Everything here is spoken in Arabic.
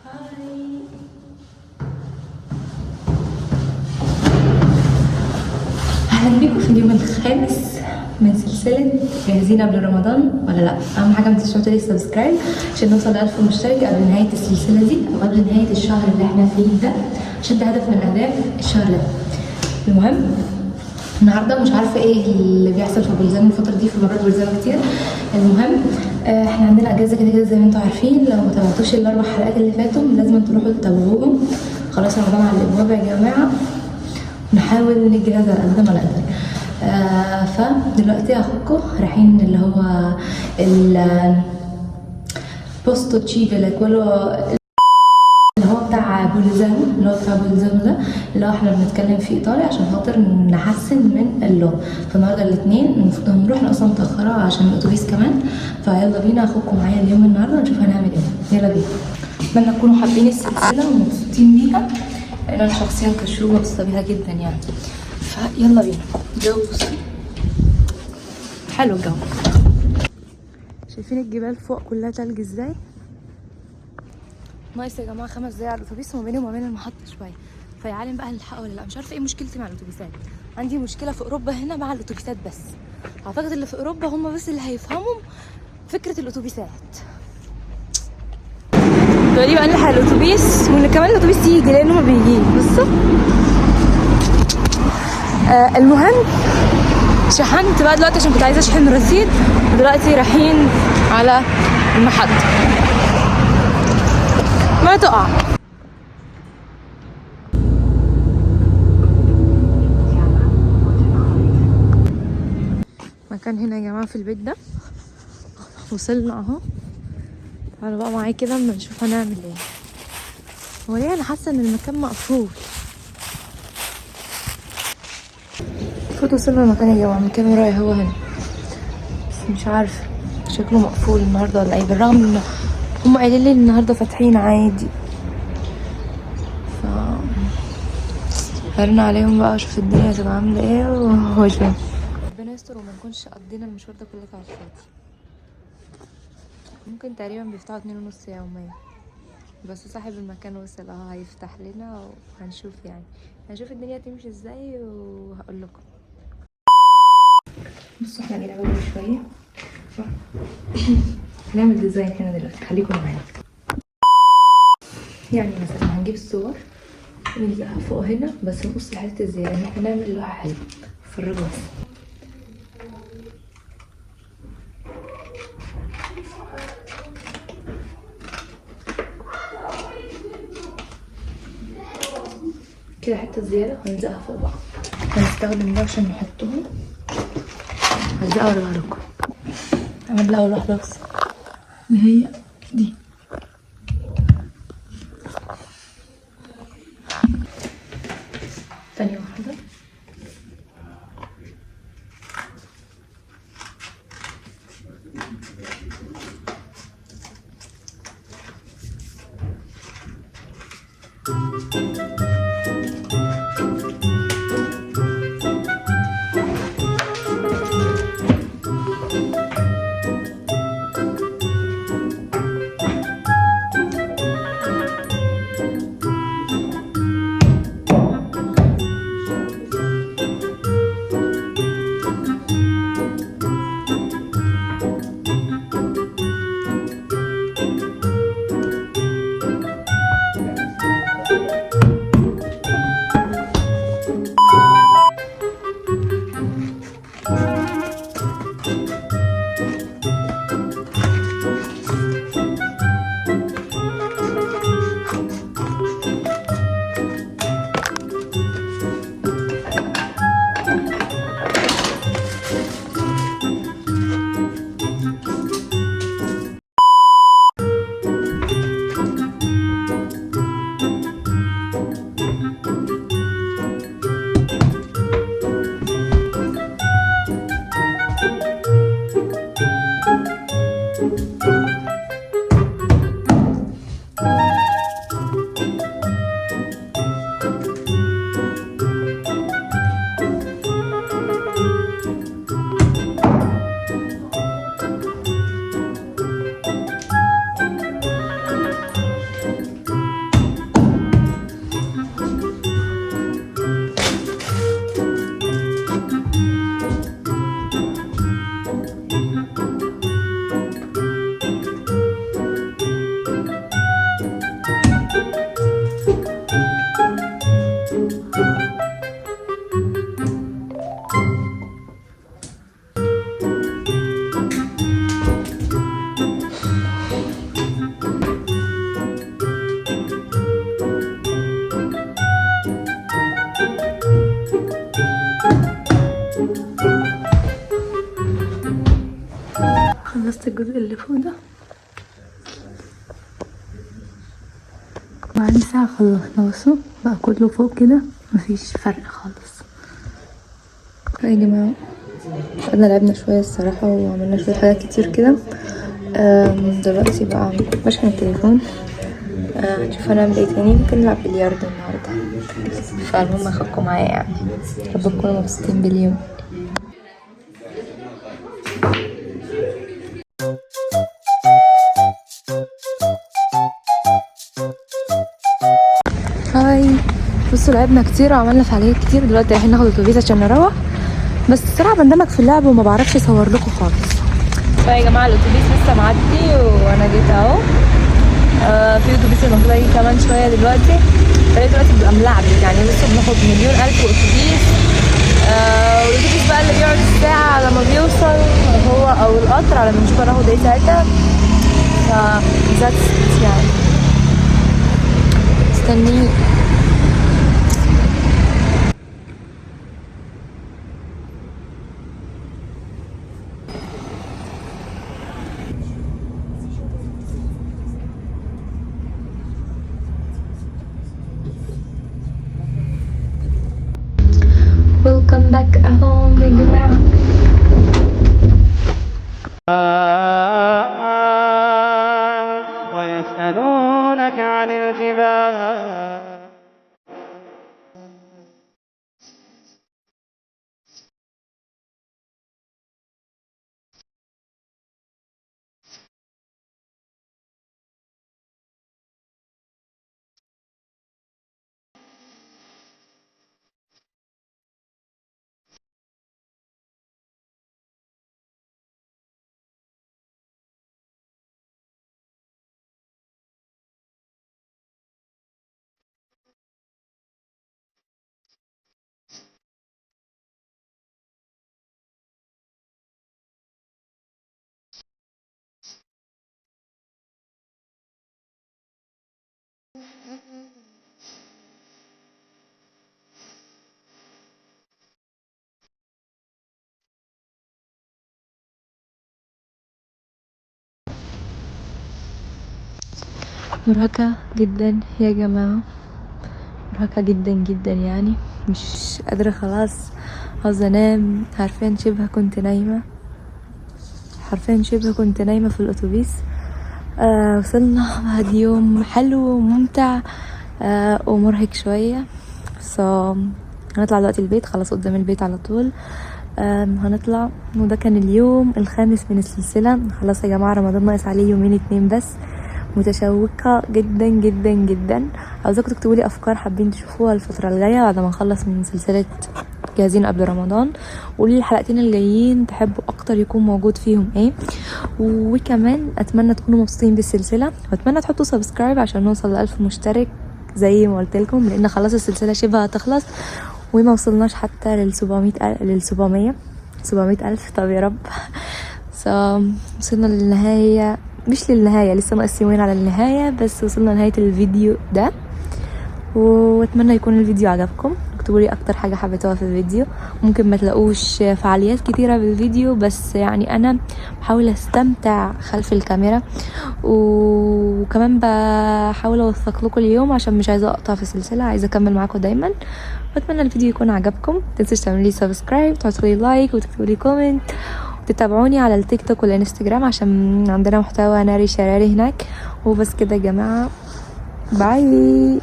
هاي. اهلا بيكم في اليوم الخامس من سلسلة جاهزين قبل رمضان ولا لا. اهم حاجة متنسوش تعملوا سبسكرايب عشان نوصل ل 1000 مشترك قبل نهاية السلسلة دي او قبل نهاية الشهر اللي احنا فيه ده، عشان ده هدف من اهداف الشهر ده. المهم النهارده مش عارفه ايه اللي بيحصل في بلزان الفتره دي، في مرات بلزان كتير. المهم احنا عندنا اجازه كده كده زي ما انتم عارفين. لو ما تابعتوش الاربع حلقات اللي فاتوا لازم تروحوا تتابعوهم. خلاص رمضان على الابواب يا جماعه، نحاول نجهز على قد ما نقدر. فدلوقتي اخوكم رايحين اللي هو البوستو تشيفي اللي هو بتاع بوليزانو، ده اللي هو احنا بنتكلم فيه ايطالي عشان خاطر نحسن من اللغه. فالنهارده الاثنين المفروض هنروح، انا اصلا متاخره عشان الاتوبيس كمان. فيلا بينا اخدكم معايا اليوم النهارده نشوف هنعمل ايه. يلا بينا. اتمنى تكونوا حابين السلسله ومبسوطين بيها، لان انا شخصيا كشروق مبسوطه بيها جدا يعني. فيلا بينا. جو حلو الجو. شايفين الجبال فوق كلها تلج ازاي؟ ناقص يا جماعه 5 دقايق على الاتوبيس، وما بينهم وما بين المحطه شويه. فيا عالم بقى هنلحق ولا لا. مش عارفه ايه مشكلتي مع الاتوبيسات. عندي مشكله في اوروبا هنا مع الاتوبيسات بس. اعتقد اللي في اوروبا هم بس اللي هيفهموا فكره الاتوبيسات. دلوقتي بقى نلحق الاتوبيس، وان كمان الاتوبيس يجي لانه ما بيجيش. بصوا المهم شحنت بقى دلوقتي عشان كنت عايزه اشحن رصيد، ودلوقتي رايحين على المحطه. ما تقع. مكان هنا يا جماعه في البيت ده. وصلنا اهو. تعالوا بقى معايا كده اما نشوف هنعمل ايه. هو ليه انا حاسه ان المكان مقفول؟ المفروض وصلنا المكان يا جماعه. المكان ورايا هو هنا، بس مش عارفه شكله مقفول النهارده ولا ايه، بالرغم ان هم قايلين لي النهارده فاتحين عادي. هرن عليهم بقى اشوف الدنيا هتبقى عامله ايه واشوف. ربنا يستر وما نكونش قضينا المشوار ده كله على الفاضي. ممكن تقريبا بيفتحوا 2:30 يوميا، بس صاحب المكان وصل اهو هيفتح لنا وهنشوف يعني. هنشوف الدنيا تمشي ازاي وهقول لكم. بصوا احنا جينا بدري شويه. هنعمل ديزاين هنا دلوقتي، خليكم معانا. يعني مثلا هنجيب الصور ونلزقها فوق هنا، بس نقص الحته الزياده ان احنا نعمل لوحه حلوه. اتفرجوا بس. كده حته زياده هنلزقها فوق بعض. هنستخدم ده عشان نحطهم. هلزقها ورا لكم. اعمل لها واحده بس اللي هي دي. تاني واحده. الجزء اللي فوق ده. بعد ساعة خلصنا. بصوا بقى كله فوق كده، مفيش فرق خالص. يا جماعة احنا لعبنا شوية الصراحة وعملنا شوية حاجات كتير كده. دلوقتي بقى بشحن التليفون. هنشوف هنعمل ايه تاني. ممكن نلعب بلياردو النهاردة. فالمهم اخدكم معايا يعني. رب تكونوا مبسوطين باليوم. هاي، بصوا لعبنا كتير وعملنا فعاليات كتير. دلوقتي رايحين ناخد اتوبيس عشان نروح. بس الصراحة بندمج في اللعب وما بعرفش اصور لكم خالص. يا جماعة الاتوبيس لسه معدي وانا جيت اهو. في اتوبيس المفروض يجي كمان شوية دلوقتي. دلوقتي بيبقى ملعب يعني. لسه بناخد مليون ألف اتوبيس. والاتوبيس بقى اللي بيقعد الساعة على ما بيوصل هو او القطر على ما نشوف هناخد ايه ساعتها. يعني استني. Welcome back home يا جماعة. ويسألونك عن الجبال مرهقة جدا يا جماعة، مرهقة جدا جدا يعني. مش قادرة خلاص، عاوزة انام. حرفيا شبه كنت نايمة في الاتوبيس. وصلنا بعد يوم حلو وممتع ومرهق شوية. هنطلع دلوقتي البيت، خلاص قدام البيت على طول. هنطلع. وده كان اليوم الخامس من السلسلة. خلاص يا جماعة رمضان ناقص عليه يومين 2 بس. متشوقة جدا جدا جدا. عاوزاكم تكتبوا لي افكار حابين تشوفوها الفترة الجاية بعد ما نخلص من سلسلة جاهزين قبل رمضان. وقولي الحلقتين الجايين تحبوا اكتر يكون موجود فيهم ايه. وكمان اتمنى تكونوا مبسوطين بالسلسلة، واتمنى تحطوا سبسكرايب عشان نوصل ل1000 مشترك زي ما قلت لكم، لان خلاص السلسلة شبه هتخلص وما وصلناش حتى لل700 ألف. طب يا رب. وصلنا للنهاية، مش للنهاية، لسه ناقص يومين على النهاية، بس وصلنا لنهاية الفيديو ده. واتمنى يكون الفيديو عجبكم. اكتبوا لي اكتر حاجة حبيتوها في الفيديو. ممكن ما تلاقوش فعاليات كتيرة بالفيديو، بس يعني انا بحاول استمتع خلف الكاميرا، وكمان بحاول اوثق لكم اليوم عشان مش عايزة اقطع في السلسلة، عايزة اكمل معاكم دايما. واتمنى الفيديو يكون عجبكم. متنسوش تعملوا لي سبسكرايب، تحطوا لي لايك، وتكتبوا لي كومنت، وتتابعوني على التيك توك والانستجرام عشان عندنا محتوى ناري شراري هناك. وبس كده يا جماعة، باي.